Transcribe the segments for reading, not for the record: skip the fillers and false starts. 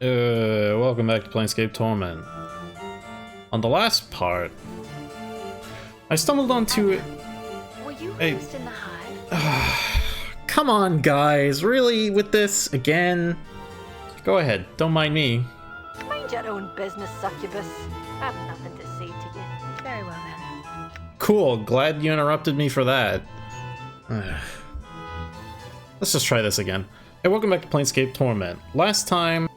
Welcome back to Planescape Torment. On the last part, I stumbled onto it. Were you first in the hive? Come on, guys, really with this again? Go ahead, don't mind me. Mind your own business, succubus. I have nothing to say to you. Very well then. Cool, glad you interrupted me for that. Let's just try this again. Hey, welcome back to Planescape Torment. Last time,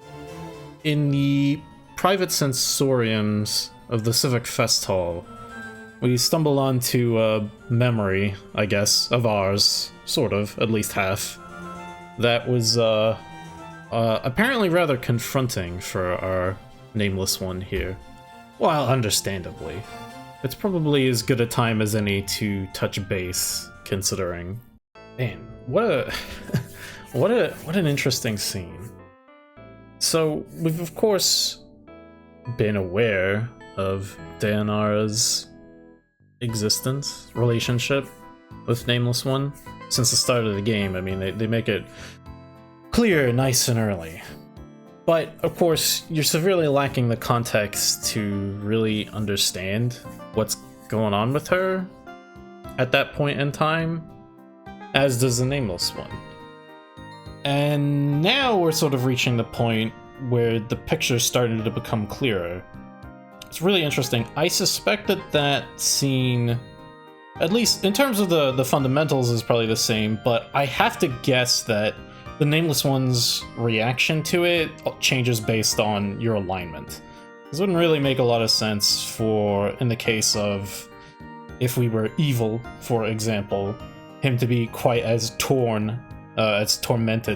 in the private sensoriums of the Civic Fest Hall, we stumbled onto a memory, I guess, of ours, sort of, at least half, that was apparently rather confronting for our nameless one here. Well, understandably. It's probably as good a time as any to touch base, considering. Man, what a what an interesting scene. So we've of course been aware of Dayanara's existence, relationship with Nameless One since the start of the game. I mean, they make it clear nice and early. But of course, you're severely lacking the context to really understand what's going on with her at that point in time, as does the Nameless One. And now we're sort of reaching the point where the picture's starting to become clearer. It's really interesting. I suspect that scene, at least in terms of the fundamentals, is probably the same, but I have to guess that the Nameless One's reaction to it changes based on your alignment. This wouldn't really make a lot of sense for, in the case of, if we were evil, for example, him to be quite as tormented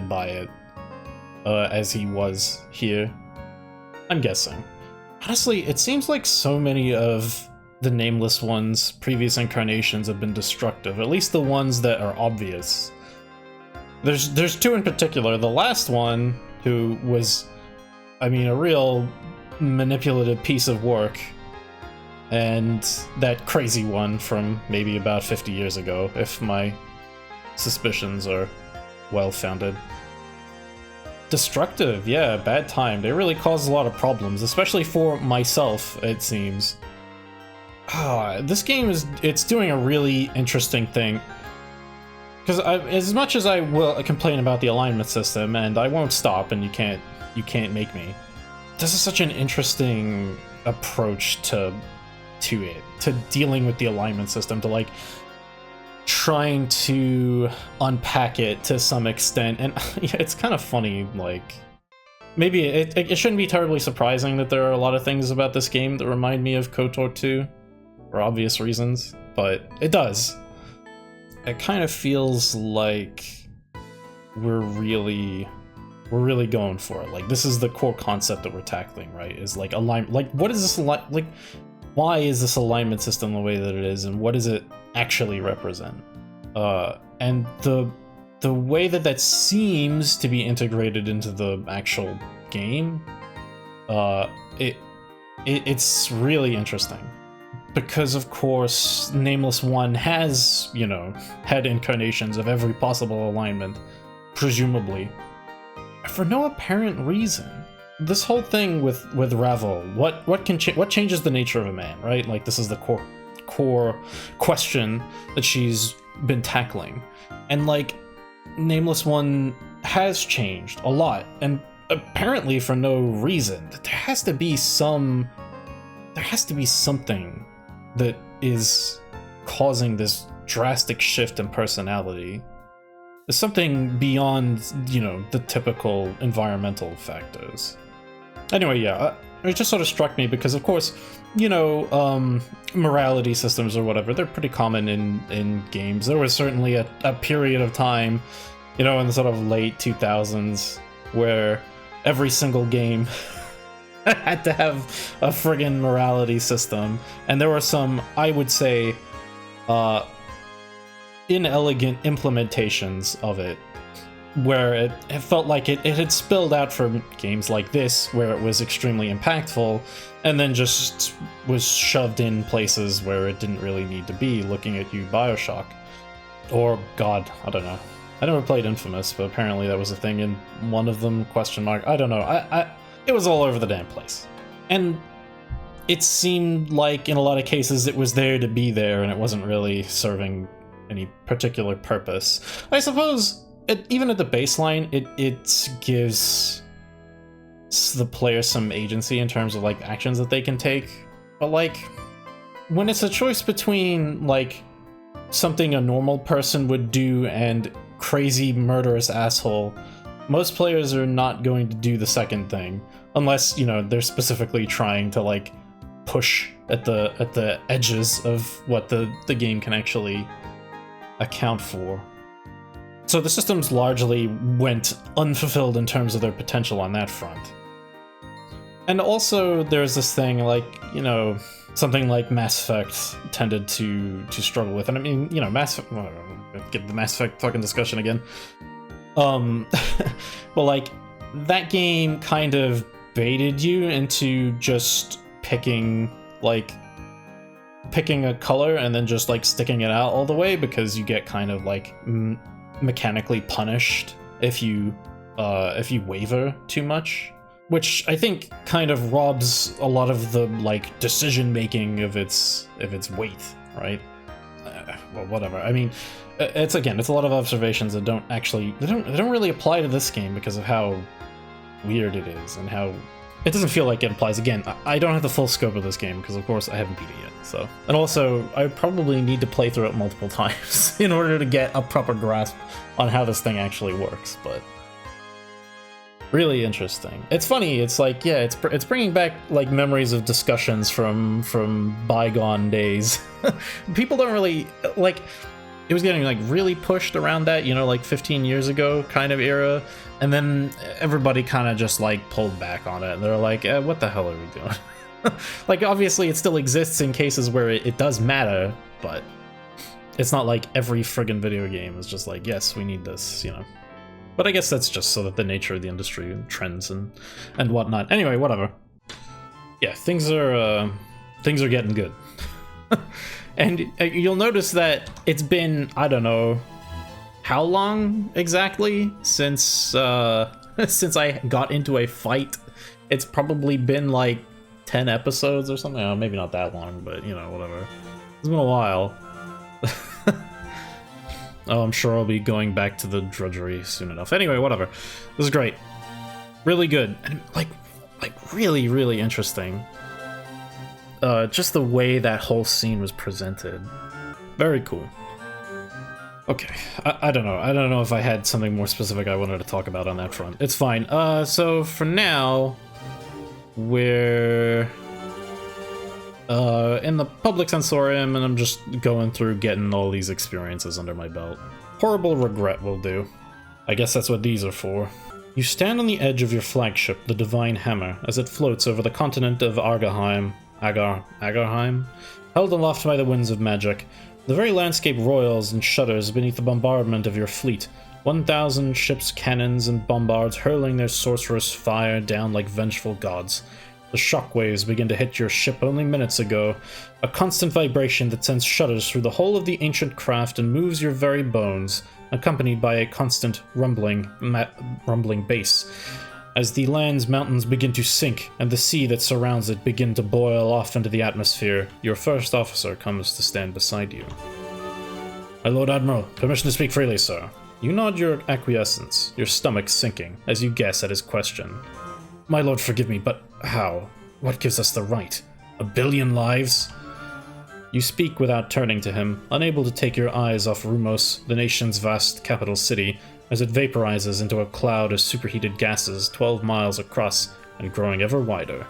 by it as he was here. I'm guessing. Honestly, it seems like so many of the Nameless One's previous incarnations have been destructive, at least the ones that are obvious. There's two in particular. The last one, who was, I mean, a real manipulative piece of work, and that crazy one from maybe about 50 years ago, if my suspicions are well-founded. Destructive, yeah, bad time. They really caused a lot of problems, especially for myself, it seems. This game it's doing a really interesting thing. Because as much as I will complain about the alignment system, and I won't stop, and you can't make me, this is such an interesting approach to it, to dealing with the alignment system, to like trying to unpack it to some extent. And it's kind of funny, like, maybe it shouldn't be terribly surprising that there are a lot of things about this game that remind me of KOTOR 2, for obvious reasons, but it does. It kind of feels like we're really going for it. Like, this is the core concept that we're tackling, right? Is like alignment. Like, what is this like? Why is this alignment system the way that it is, and what does it actually represent? And the way that seems to be integrated into the actual game, it's really interesting. Because, of course, Nameless One has, you know, had incarnations of every possible alignment, presumably, for no apparent reason. This whole thing with Ravel, what changes the nature of a man, right? Like, this is the core question that she's been tackling. And, like, Nameless One has changed a lot, and apparently for no reason. There has to be something that is causing this drastic shift in personality. There's something beyond, you know, the typical environmental factors. Anyway, yeah, it just sort of struck me because, of course, you know, morality systems or whatever, they're pretty common in games. There was certainly a period of time, you know, in the sort of late 2000s where every single game had to have a friggin' morality system, and there were some, I would say, inelegant implementations of it, where it felt like it had spilled out from games like this, where it was extremely impactful, and then just was shoved in places where it didn't really need to be, looking at you, Bioshock. Or, God, I don't know. I never played Infamous, but apparently that was a thing in one of them, question mark. I don't know. it was all over the damn place. And it seemed like in a lot of cases it was there to be there and it wasn't really serving any particular purpose. I suppose, even at the baseline, it gives the player some agency in terms of like actions that they can take. But like, when it's a choice between like something a normal person would do and crazy murderous asshole, most players are not going to do the second thing unless, you know, they're specifically trying to like push at the edges of what the game can actually account for. So the systems largely went unfulfilled in terms of their potential on that front. And also there's this thing like, you know, something like Mass Effect tended to struggle with. And I mean, you know, get the Mass Effect fucking discussion again. But like, that game kind of baited you into just picking a color and then just like sticking it out all the way, because you get kind of like mechanically punished if you waver too much, which I think kind of robs a lot of the like decision making of its weight, right? Well, whatever. I mean, it's a lot of observations that don't really apply to this game because of how weird it is and how it doesn't feel like it applies. Again, I don't have the full scope of this game because, of course, I haven't beat it yet. So, and also, I probably need to play through it multiple times in order to get a proper grasp on how this thing actually works. But really interesting. It's funny. It's like, yeah, it's bringing back like memories of discussions from bygone days. People don't really like. It was getting like really pushed around that, you know, like 15 years ago kind of era. And then everybody kind of just like pulled back on it. And they're like, what the hell are we doing? Like, obviously it still exists in cases where it does matter, but it's not like every friggin' video game is just like, yes, we need this, you know. But I guess that's just so that the nature of the industry and trends and whatnot. Anyway, whatever. Yeah, things are getting good. And you'll notice that it's been, I don't know, how long exactly since since I got into a fight. It's probably been like 10 episodes or something. Oh, maybe not that long, but you know, whatever. It's been a while. Oh, I'm sure I'll be going back to the drudgery soon enough. Anyway, whatever. This is great. Really good. And like really, really interesting. Just the way that whole scene was presented. Very cool. Okay, I don't know. I don't know if I had something more specific I wanted to talk about on that front. It's fine. So for now, we're in the public sensorium, and I'm just going through getting all these experiences under my belt. Horrible regret will do. I guess that's what these are for. You stand on the edge of your flagship, the Divine Hammer, as it floats over the continent of Agarheim, held aloft by the winds of magic. The very landscape roils and shudders beneath the bombardment of your fleet. 1,000 ships, cannons, and bombards hurling their sorcerous fire down like vengeful gods. The shockwaves begin to hit your ship only minutes ago, a constant vibration that sends shudders through the whole of the ancient craft and moves your very bones, accompanied by a constant rumbling bass. As the land's mountains begin to sink and the sea that surrounds it begin to boil off into the atmosphere, your first officer comes to stand beside you. My Lord Admiral, permission to speak freely, sir. You nod your acquiescence, your stomach sinking, as you guess at his question. My lord, forgive me, but how? What gives us the right? 1 billion lives? You speak without turning to him, unable to take your eyes off Rumos, the nation's vast capital city, as it vaporizes into a cloud of superheated gases 12 miles across and growing ever wider.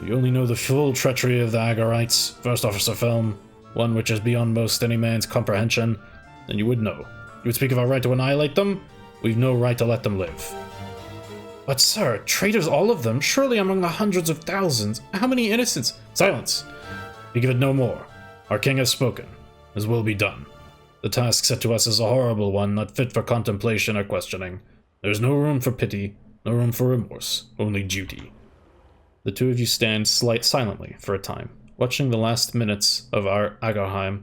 You only know the full treachery of the Agarites, First Officer Film, one which is beyond most any man's comprehension, then you would know. You would speak of our right to annihilate them? We've no right to let them live. But sir, traitors all of them, surely among the hundreds of thousands. How many innocents? Silence! Speak of it no more. Our king has spoken. His will be done. The task set to us is a horrible one, not fit for contemplation or questioning. There is no room for pity, no room for remorse, only duty. The two of you stand silently for a time, watching the last minutes of our Agarheim.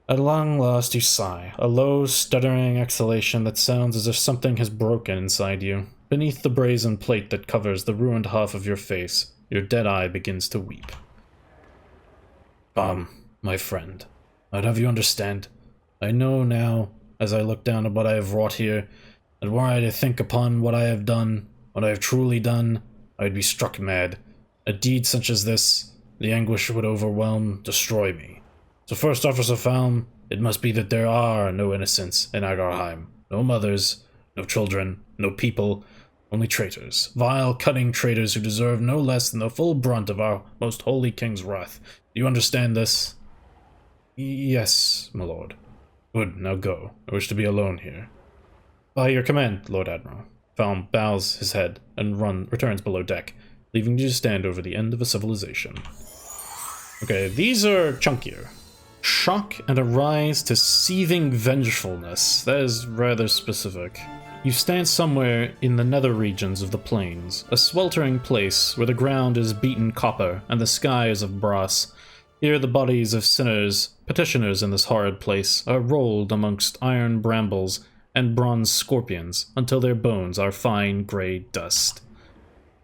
At long last you sigh, a low, stuttering exhalation that sounds as if something has broken inside you. Beneath the brazen plate that covers the ruined half of your face, your dead eye begins to weep. My friend, I'd have you understand. I know now, as I look down at what I have wrought here, that were I to think upon what I have done, what I have truly done, I would be struck mad. A deed such as this, the anguish would overwhelm, destroy me. So first, Officer Falm, it must be that there are no innocents in Agarheim. No mothers, no children, no people, only traitors. Vile, cunning traitors who deserve no less than the full brunt of our most holy king's wrath. Do you understand this? Yes, my lord. Good, now go. I wish to be alone here. By your command, Lord Admiral. Falm bows his head and returns below deck, leaving you to stand over the end of a civilization. Okay, these are chunkier. Shock and a rise to seething vengefulness. That is rather specific. You stand somewhere in the nether regions of the plains, a sweltering place where the ground is beaten copper and the sky is of brass. Here the bodies of sinners, petitioners in this horrid place, are rolled amongst iron brambles and bronze scorpions until their bones are fine grey dust.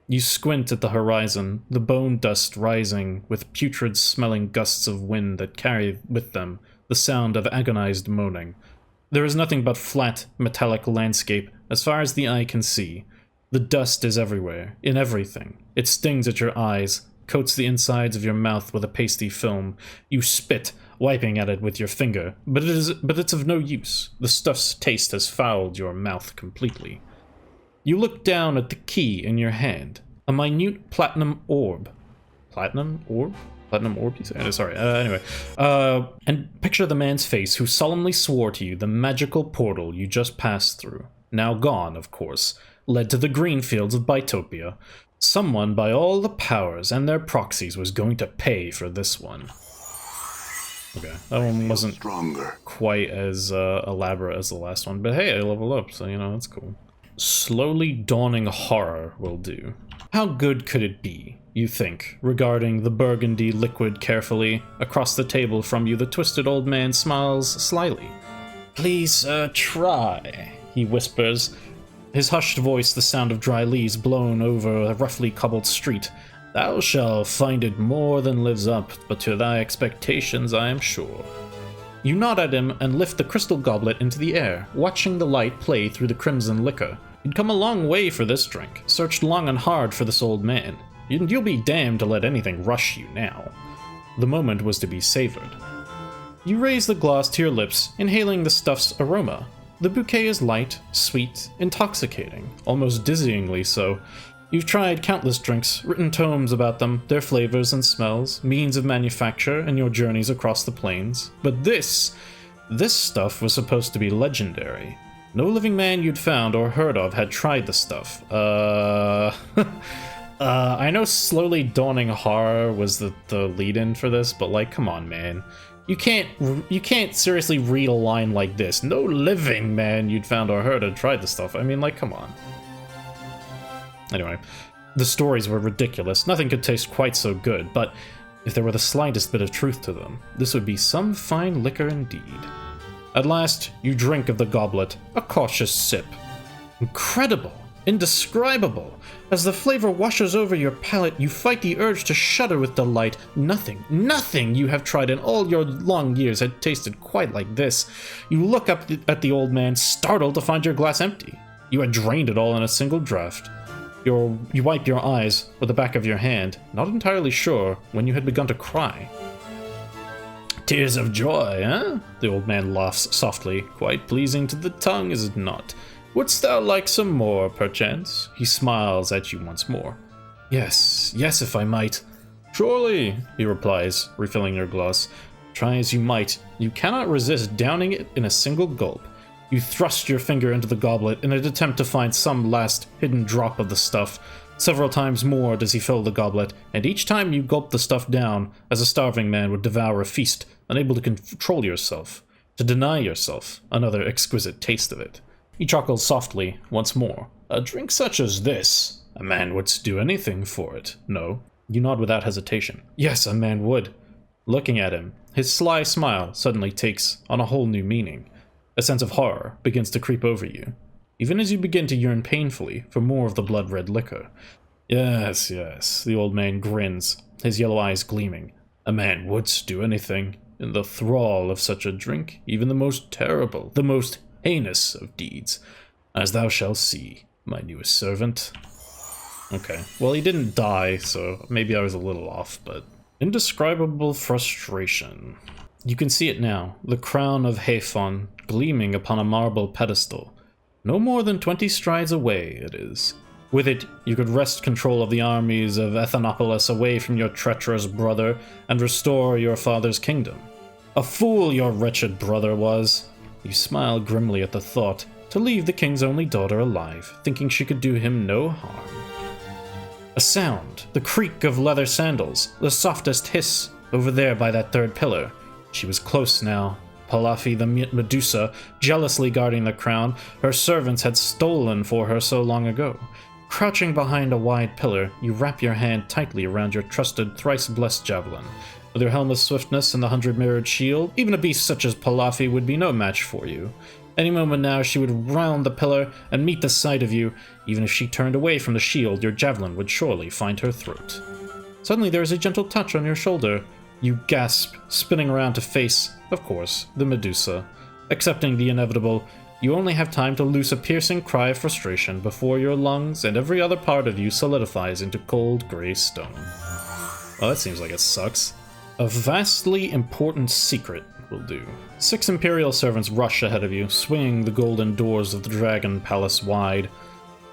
You squint at the horizon, the bone dust rising with putrid-smelling gusts of wind that carry with them the sound of agonized moaning. There is nothing but flat, metallic landscape as far as the eye can see. The dust is everywhere, in everything. It stings at your eyes, coats the insides of your mouth with a pasty film. You spit, wiping at it with your finger, but it's of no use. The stuff's taste has fouled your mouth completely. You look down at the key in your hand, a minute platinum orb. Platinum orb? Platinum orb, you say? Sorry, anyway. And picture the man's face who solemnly swore to you the magical portal you just passed through, now gone, of course, led to the green fields of Bytopia. Someone, by all the powers and their proxies, was going to pay for this one. Okay, that one wasn't quite as elaborate as the last one, but hey, I leveled up, so you know, that's cool. Slowly dawning horror will do. How good could it be, you think, regarding the burgundy liquid carefully? Across the table from you, the twisted old man smiles slyly. Please, try, he whispers, his hushed voice the sound of dry leaves blown over a roughly cobbled street. Thou shalt find it more than lives up, but to thy expectations I am sure. You nod at him and lift the crystal goblet into the air, watching the light play through the crimson liquor. You'd come a long way for this drink, searched long and hard for this old man. You'll be damned to let anything rush you now. The moment was to be savored. You raise the glass to your lips, inhaling the stuff's aroma. The bouquet is light, sweet, intoxicating, almost dizzyingly so. You've tried countless drinks, written tomes about them, their flavors and smells, means of manufacture, and your journeys across the plains. But this stuff was supposed to be legendary. No living man you'd found or heard of had tried the stuff. I know slowly dawning horror was the lead-in for this, but like, come on, man. You can't seriously read a line like this. No living man you'd found or heard had tried the stuff. I mean, like, come on. Anyway, the stories were ridiculous. Nothing could taste quite so good, but if there were the slightest bit of truth to them, this would be some fine liquor indeed. At last, you drink of the goblet, a cautious sip. Incredible! Indescribable! As the flavor washes over your palate, you fight the urge to shudder with delight. Nothing you have tried in all your long years had tasted quite like this. You look up at the old man, startled to find your glass empty. You had drained it all in a single draught. You wipe your eyes with the back of your hand, not entirely sure when you had begun to cry. Tears of joy, eh? The old man laughs softly, quite pleasing to the tongue, is it not? Wouldst thou like some more, perchance? He smiles at you once more. Yes, if I might. Surely, he replies, refilling your glass. Try as you might, you cannot resist downing it in a single gulp. You thrust your finger into the goblet in an attempt to find some last hidden drop of the stuff. Several times more does he fill the goblet, and each time you gulp the stuff down, as a starving man would devour a feast, unable to control yourself, to deny yourself another exquisite taste of it. He chuckles softly once more. A drink such as this, a man would do anything for it, no? You nod without hesitation. Yes, a man would. Looking at him, his sly smile suddenly takes on a whole new meaning. A sense of horror begins to creep over you. even as you begin to yearn painfully for more of the blood-red liquor. Yes, yes, the old man grins, his yellow eyes gleaming. A man would do anything in the thrall of such a drink, even the most terrible, the most heinous of deeds, as thou shalt see, my newest servant. Okay, well, he didn't die, so maybe I was a little off, but indescribable frustration. You can see it now, the crown of Haethon gleaming upon a marble pedestal. No more than 20 strides away it is. With it, you could wrest control of the armies of Ethanopolis away from your treacherous brother and restore your father's kingdom. A fool your wretched brother was. You smile grimly at the thought, to leave the king's only daughter alive, thinking she could do him no harm. A sound, the creak of leather sandals, the softest hiss, over there by that third pillar. She was close now. Palafi the Medusa, jealously guarding the crown, her servants had stolen for her so long ago. Crouching behind a wide pillar, you wrap your hand tightly around your trusted, thrice-blessed javelin. With her helm of swiftness and the 100-mirrored shield, even a beast such as Palafi would be no match for you. Any moment now she would round the pillar and meet the sight of you. Even if she turned away from the shield, your javelin would surely find her throat. Suddenly there is a gentle touch on your shoulder. You gasp, spinning around to face, of course, the Medusa. Accepting the inevitable, you only have time to loose a piercing cry of frustration before your lungs and every other part of you solidifies into cold gray stone. Well, that seems like it sucks. A vastly important secret will do. 6 Imperial servants rush ahead of you, swinging the golden doors of the Dragon Palace wide.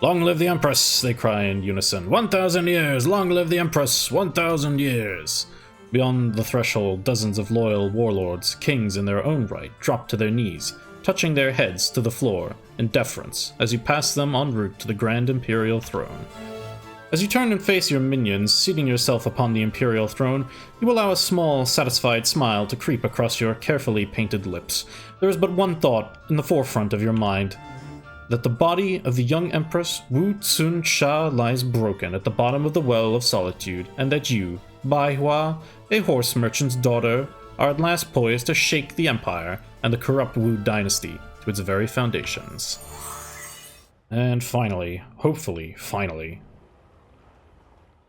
"Long live the Empress!" they cry in unison. 1,000 years! Long live the Empress! 1,000 years! Beyond the threshold, dozens of loyal warlords, kings in their own right, drop to their knees, touching their heads to the floor in deference as you pass them en route to the Grand Imperial Throne. As you turn and face your minions, seating yourself upon the Imperial Throne, you allow a small, satisfied smile to creep across your carefully painted lips. There is but one thought in the forefront of your mind: that the body of the young Empress Wu Tsun-Sha lies broken at the bottom of the Well of Solitude, and that you, Bai Hua, a horse merchant's daughter, are at last poised to shake the Empire and the corrupt Wu dynasty to its very foundations. And finally, hopefully finally,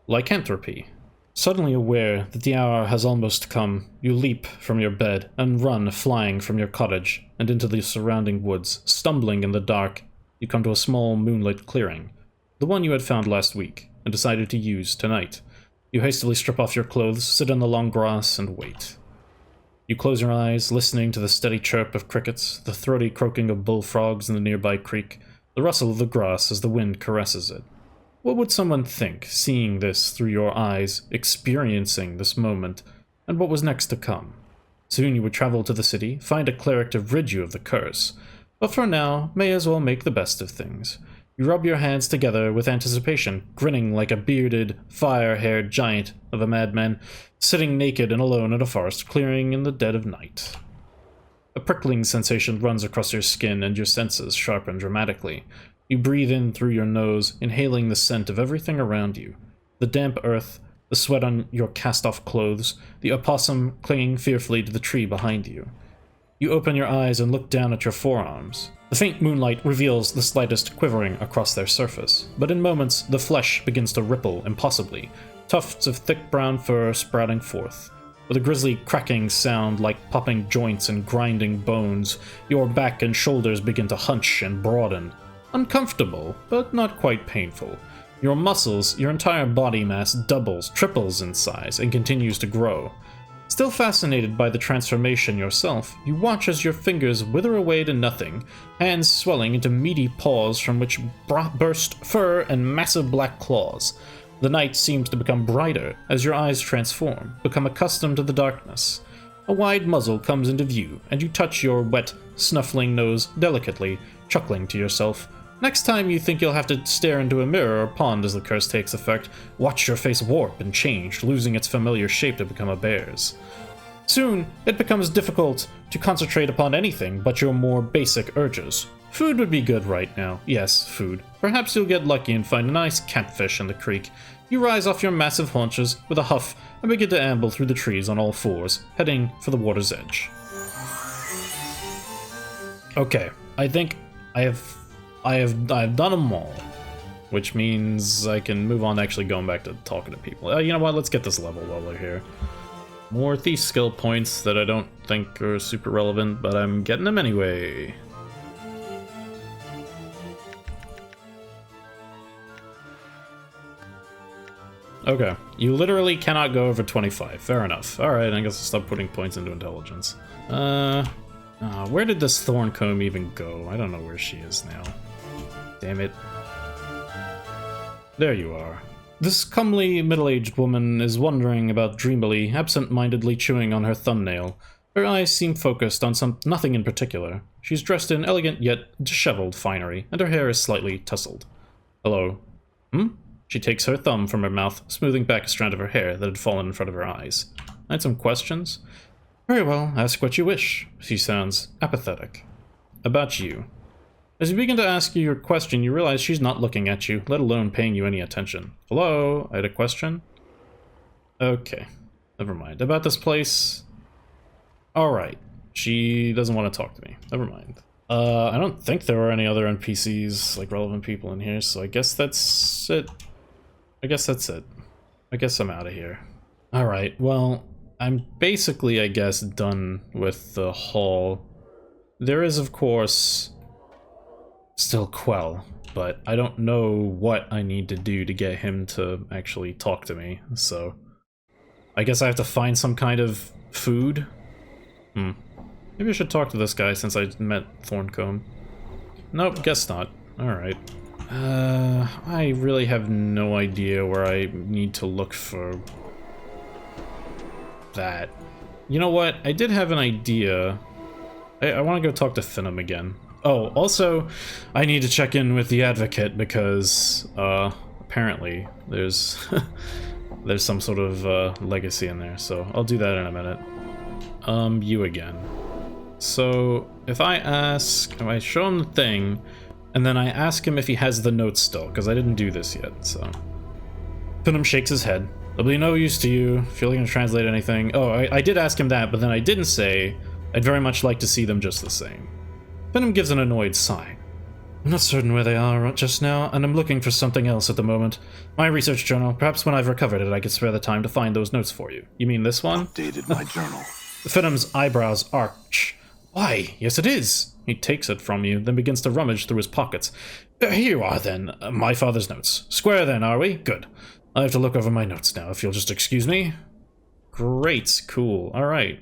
lycanthropy. Suddenly aware that the hour has almost come, you leap from your bed and run flying from your cottage and into the surrounding woods. Stumbling in the dark, you come to a small moonlit clearing, the one you had found last week and decided to use tonight. You hastily strip off your clothes, sit in the long grass, and wait. You close your eyes, listening to the steady chirp of crickets, the throaty croaking of bullfrogs in the nearby creek, the rustle of the grass as the wind caresses it. What would someone think, seeing this through your eyes, experiencing this moment, and what was next to come? Soon you would travel to the city, find a cleric to rid you of the curse. But for now, may as well make the best of things. You rub your hands together with anticipation, grinning like a bearded, fire-haired giant of a madman, sitting naked and alone in a forest clearing in the dead of night. A prickling sensation runs across your skin and your senses sharpen dramatically. You breathe in through your nose, inhaling the scent of everything around you. The damp earth, the sweat on your cast-off clothes, the opossum clinging fearfully to the tree behind you. You open your eyes and look down at your forearms. The faint moonlight reveals the slightest quivering across their surface, but in moments the flesh begins to ripple impossibly, tufts of thick brown fur sprouting forth. With a grisly cracking sound like popping joints and grinding bones, your back and shoulders begin to hunch and broaden. Uncomfortable, but not quite painful. Your muscles, your entire body mass doubles, triples in size, and continues to grow. Still fascinated by the transformation yourself, you watch as your fingers wither away to nothing, hands swelling into meaty paws from which burst fur and massive black claws. The night seems to become brighter as your eyes transform, become accustomed to the darkness. A wide muzzle comes into view, and you touch your wet, snuffling nose delicately, chuckling to yourself. Next time you think you'll have to stare into a mirror or pond as the curse takes effect, watch your face warp and change, losing its familiar shape to become a bear's. Soon, it becomes difficult to concentrate upon anything but your more basic urges. Food would be good right now. Yes, food. Perhaps you'll get lucky and find a nice catfish in the creek. You rise off your massive haunches with a huff and begin to amble through the trees on all fours, heading for the water's edge. Okay, I think I have I've done them all, which means I can move on to actually going back to talking to people. You know what? Let's get this level while we're here. More thief skill points that I don't think are super relevant, but I'm getting them anyway. Okay, you literally cannot go over 25. Fair enough. Alright, I guess I'll stop putting points into intelligence. Where did this Thorncomb even go? I don't know where she is now. Damn it. There you are. This comely, middle-aged woman is wandering about dreamily, absent-mindedly chewing on her thumbnail. Her eyes seem focused on nothing in particular. She's dressed in elegant yet disheveled finery, and her hair is slightly tousled. Hello. She takes her thumb from her mouth, smoothing back a strand of her hair that had fallen in front of her eyes. I had some questions. Very well, ask what you wish. She sounds apathetic. About you. As you begin to ask your question, you realize she's not looking at you, let alone paying you any attention. Hello? I had a question? Okay. Never mind. About this place? Alright. She doesn't want to talk to me. Never mind. I don't think there were any other NPCs, like relevant people in here, so I guess that's it. I guess I'm out of here. Alright, well, I'm basically, I guess, done with the haul. There is, of course, still Quell, but I don't know what I need to do to get him to actually talk to me, so I guess I have to find some kind of food? Maybe I should talk to this guy since I met Thorncomb. Nope, guess not. Alright. I really have no idea where I need to look for that. You know what? I did have an idea. I want to go talk to Finham again. Oh, also, I need to check in with the Advocate because, apparently, there's there's some sort of, legacy in there, so I'll do that in a minute. You again. So, if I show him the thing, and then I ask him if he has the notes still, because I didn't do this yet, so. Finham shakes his head. There'll be no use to you if you're looking to translate anything. Oh, I did ask him that, but then I didn't say I'd very much like to see them just the same. Finham gives an annoyed sigh. I'm not certain where they are just now, and I'm looking for something else at the moment. My research journal, perhaps when I've recovered it, I could spare the time to find those notes for you. You mean this one? Updated my journal. Finham's eyebrows arch. Why, yes it is. He takes it from you, then begins to rummage through his pockets. Here you are, then. My father's notes. Square, then, are we? Good. I have to look over my notes now, if you'll just excuse me. Great. Cool. Alright.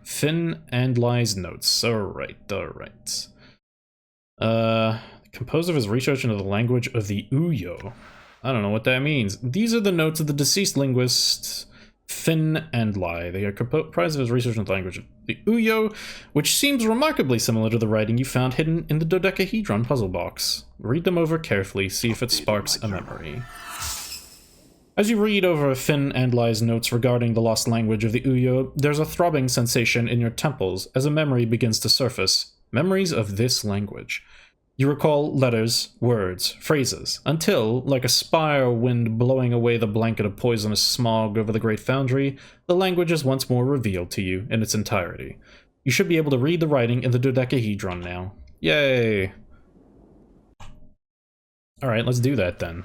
Finn and Lie's notes. Alright. Composed of his research into the language of the Uyo. I don't know what that means. These are the notes of the deceased linguist Finn and Lie. They are comprised of his research into the language of the Uyo, which seems remarkably similar to the writing you found hidden in the dodecahedron puzzle box. Read them over carefully, see if it sparks a memory. As you read over Finn and Lie's notes regarding the lost language of the Uyo, there's a throbbing sensation in your temples as a memory begins to surface. Memories of this language. You recall letters, words, phrases, until, like a spire wind blowing away the blanket of poisonous smog over the Great Foundry, the language is once more revealed to you in its entirety. You should be able to read the writing in the dodecahedron now. Yay! Alright, let's do that then.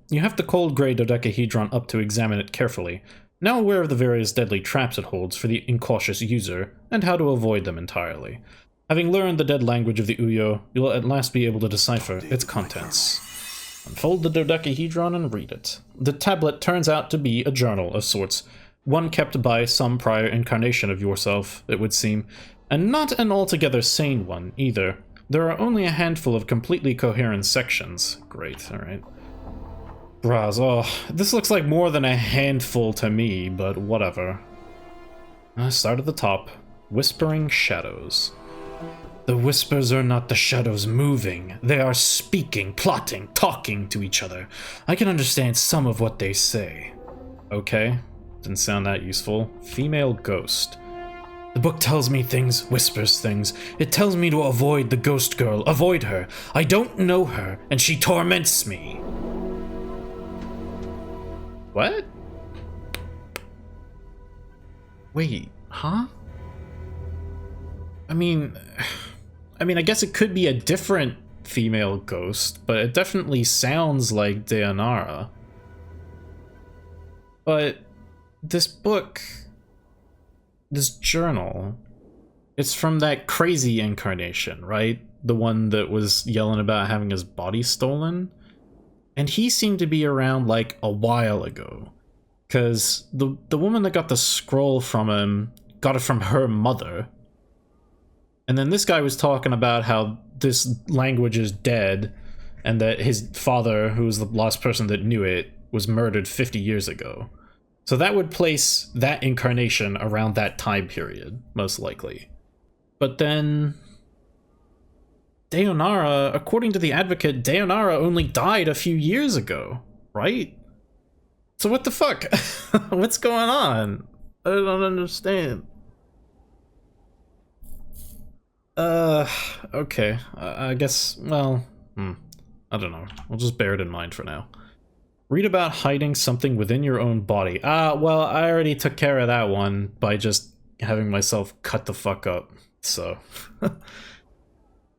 You have the cold gray dodecahedron up to examine it carefully, now aware of the various deadly traps it holds for the incautious user, and how to avoid them entirely. Having learned the dead language of the Uyo, you'll at last be able to decipher its contents. Unfold the dodecahedron and read it. The tablet turns out to be a journal of sorts, one kept by some prior incarnation of yourself, it would seem, and not an altogether sane one, either. There are only a handful of completely coherent sections. Great, alright. Braz, oh, this looks like more than a handful to me, but whatever. Start at the top. Whispering Shadows. The whispers are not the shadows moving. They are speaking, plotting, talking to each other. I can understand some of what they say. Okay, didn't sound that useful. Female ghost. The book tells me things, whispers things. It tells me to avoid the ghost girl, avoid her. I don't know her, and she torments me. What? Wait, huh? I mean, I guess it could be a different female ghost, but it definitely sounds like Dayanara. But this book, this journal, it's from that crazy incarnation, right? The one that was yelling about having his body stolen. And he seemed to be around like a while ago. Because the woman that got the scroll from him got it from her mother. And then this guy was talking about how this language is dead and that his father, who was the last person that knew it, was murdered 50 years ago. So that would place that incarnation around that time period, most likely. But then Dayanara, according to the Advocate, Dayanara only died a few years ago, right? So what the fuck? What's going on? I don't understand. Okay. I guess, well, I don't know. We'll just bear it in mind for now. Read about hiding something within your own body. Well, I already took care of that one by just having myself cut the fuck up, so.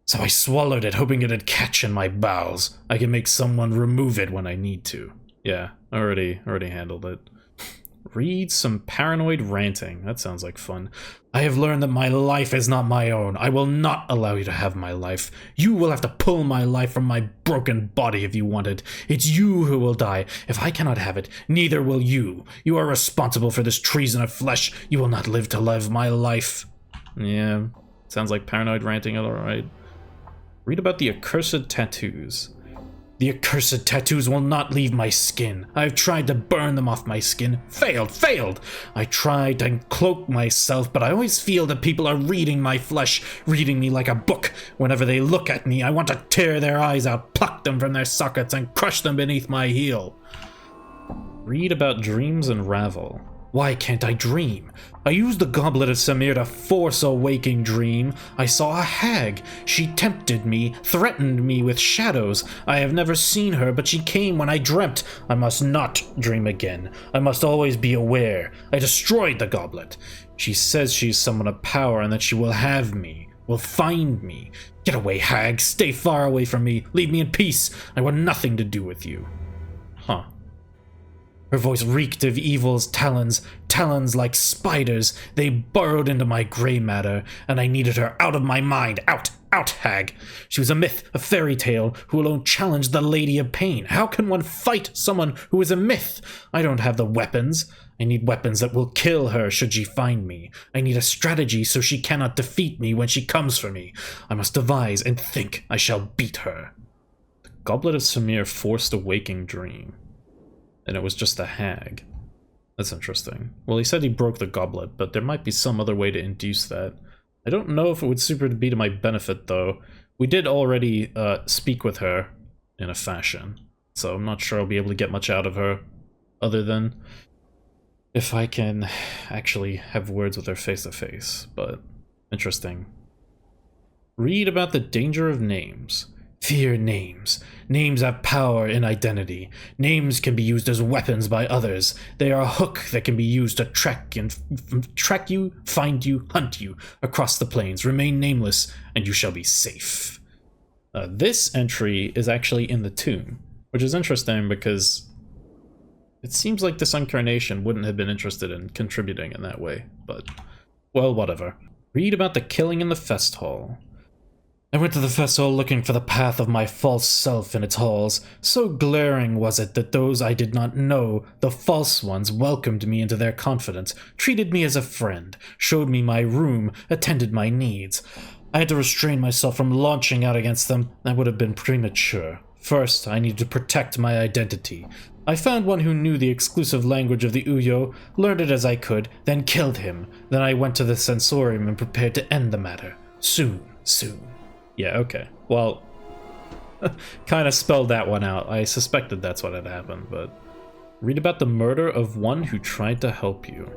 So I swallowed it, hoping it'd catch in my bowels. I can make someone remove it when I need to. Yeah, already handled it. Read some paranoid ranting. That sounds like fun. I have learned that my life is not my own. I will not allow you to have my life. You will have to pull my life from my broken body if you want it. It's you who will die. If I cannot have it, neither will you. You are responsible for this treason of flesh. You will not live to live my life. Yeah, sounds like paranoid ranting, alright. Read about the accursed tattoos. The accursed tattoos will not leave my skin. I have tried to burn them off my skin. Failed! I tried to cloak myself, but I always feel that people are reading my flesh, reading me like a book. Whenever they look at me, I want to tear their eyes out, pluck them from their sockets, and crush them beneath my heel. Read about dreams and ravel. Why can't I dream? I used the Goblet of Samir to force a waking dream. I saw a hag. She tempted me, threatened me with shadows. I have never seen her, but she came when I dreamt. I must not dream again. I must always be aware. I destroyed the goblet. She says she's someone of power and that she will have me, will find me. Get away, hag. Stay far away from me. Leave me in peace. I want nothing to do with you. Huh. Her voice reeked of evil's talons, talons like spiders. They burrowed into my gray matter, and I needed her out of my mind. Out, hag. She was a myth, a fairy tale, who alone challenged the Lady of Pain. How can one fight someone who is a myth? I don't have the weapons. I need weapons that will kill her should she find me. I need a strategy so she cannot defeat me when she comes for me. I must devise and think I shall beat her. The Goblet of Samir forced a waking dream. And it was just a hag. That's interesting. Well, he said he broke the goblet, but there might be some other way to induce that. I don't know if it would super be to my benefit, though. We did already speak with her in a fashion, so I'm not sure I'll be able to get much out of her, other than if I can actually have words with her face-to-face, but interesting. Read about the danger of names. Fear names. Names have power in identity. Names can be used as weapons by others. They are a hook that can be used to track you, find you, hunt you across the plains. Remain nameless, and you shall be safe. This entry is actually in the tomb, which is interesting because it seems like this incarnation wouldn't have been interested in contributing in that way, but, well, whatever. Read about the killing in the fest hall. I went to the festival looking for the path of my false self in its halls. So glaring was it that those I did not know, the false ones, welcomed me into their confidence, treated me as a friend, showed me my room, attended my needs. I had to restrain myself from launching out against them. That would have been premature. First, I needed to protect my identity. I found one who knew the exclusive language of the Uyo, learned it as I could, then killed him. Then I went to the sensorium and prepared to end the matter. Soon. Yeah, okay. Well, kind of spelled that one out. I suspected that's what had happened, but... Read about the murder of one who tried to help you.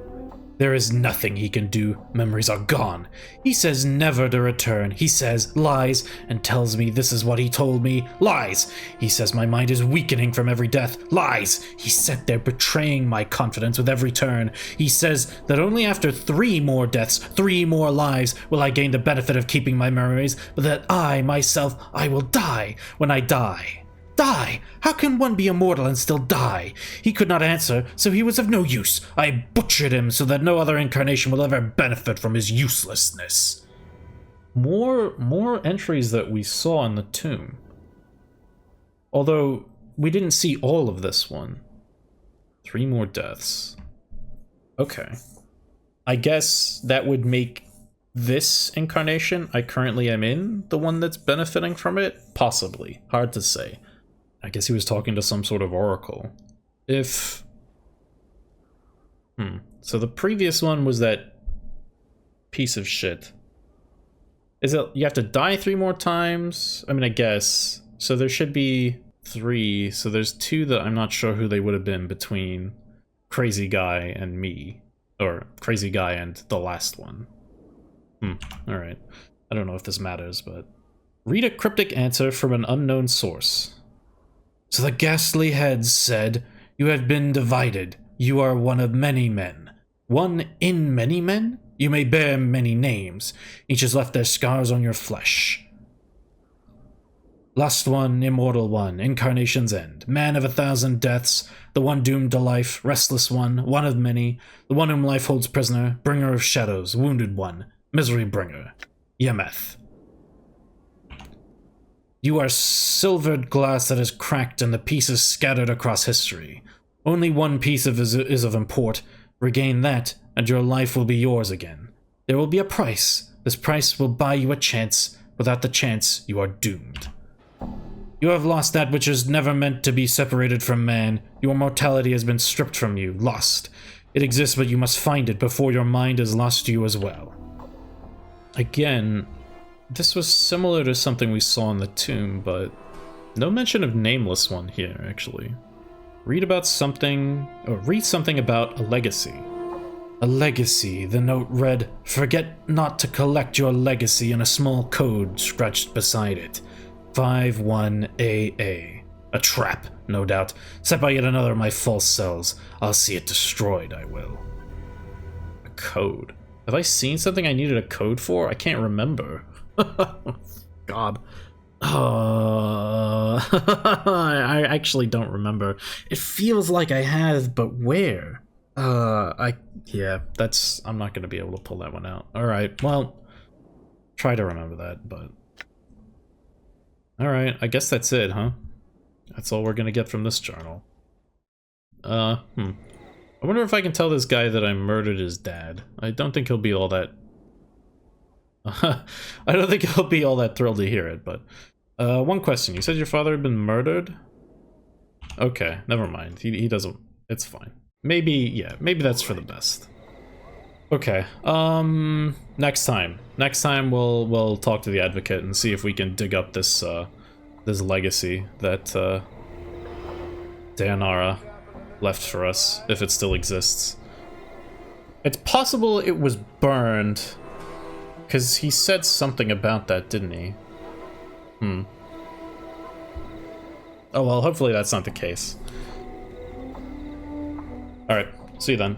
There is nothing he can do. Memories are gone. He says never to return. He says lies and tells me this is what he told me. Lies. He says my mind is weakening from every death. Lies. He sat there betraying my confidence with every turn. He says that only after 3 more deaths, 3 more lives, will I gain the benefit of keeping my memories, but that I, myself, I will die when I die. Die! How can one be immortal and still die? He could not answer, so he was of no use. I butchered him so that no other incarnation will ever benefit from his uselessness. More entries that we saw in the tomb. Although, we didn't see all of this one. 3 more deaths. Okay. I guess that would make this incarnation I currently am in the one that's benefiting from it? Possibly. Hard to say. I guess he was talking to some sort of oracle. If... So the previous one was that piece of shit. Is it you have to die 3 more times? I mean, I guess. So there should be 3. So there's 2 that I'm not sure who they would have been between Crazy Guy and me. Or Crazy Guy and the last one. Alright. I don't know if this matters, but... Read a cryptic answer from an unknown source. So the ghastly heads said, "You have been divided. You are one of many men. One in many men? You may bear many names. Each has left their scars on your flesh. Lost one, immortal one, incarnation's end. Man of 1,000 deaths, the one doomed to life, restless one of many, the one whom life holds prisoner, bringer of shadows, wounded one, misery bringer. Yemeth. You are silvered glass that is cracked and the pieces scattered across history. Only one piece is of import. Regain that, and your life will be yours again. There will be a price. This price will buy you a chance. Without the chance, you are doomed. You have lost that which is never meant to be separated from man. Your mortality has been stripped from you, lost. It exists, but you must find it before your mind is lost to you as well." Again, this was similar to something we saw in the tomb, but no mention of Nameless One here, actually. Read something about a legacy. A legacy, the note read, "Forget not to collect your legacy," in a small code scratched beside it. 51AA. A trap, no doubt, set by yet another of my false selves. I'll see it destroyed, I will. A code. Have I seen something I needed a code for? I can't remember. God. I actually don't remember. It feels like I have, but where? Yeah, I'm not gonna be able to pull that one out. Alright, well, try to remember that, but... Alright, I guess that's it, huh? That's all we're gonna get from this journal. I wonder if I can tell this guy that I murdered his dad. I don't think he'll be all that... I don't think he'll be all that thrilled to hear it, but... one question. You said your father had been murdered? Okay, never mind. He doesn't... It's fine. Maybe, yeah, maybe that's for the best. Okay, next time. Next time we'll talk to the advocate and see if we can dig up this, this legacy that, Dayanara left for us, if it still exists. It's possible it was burned, because he said something about that, didn't he? Oh well, hopefully that's not the case. Alright, see you then.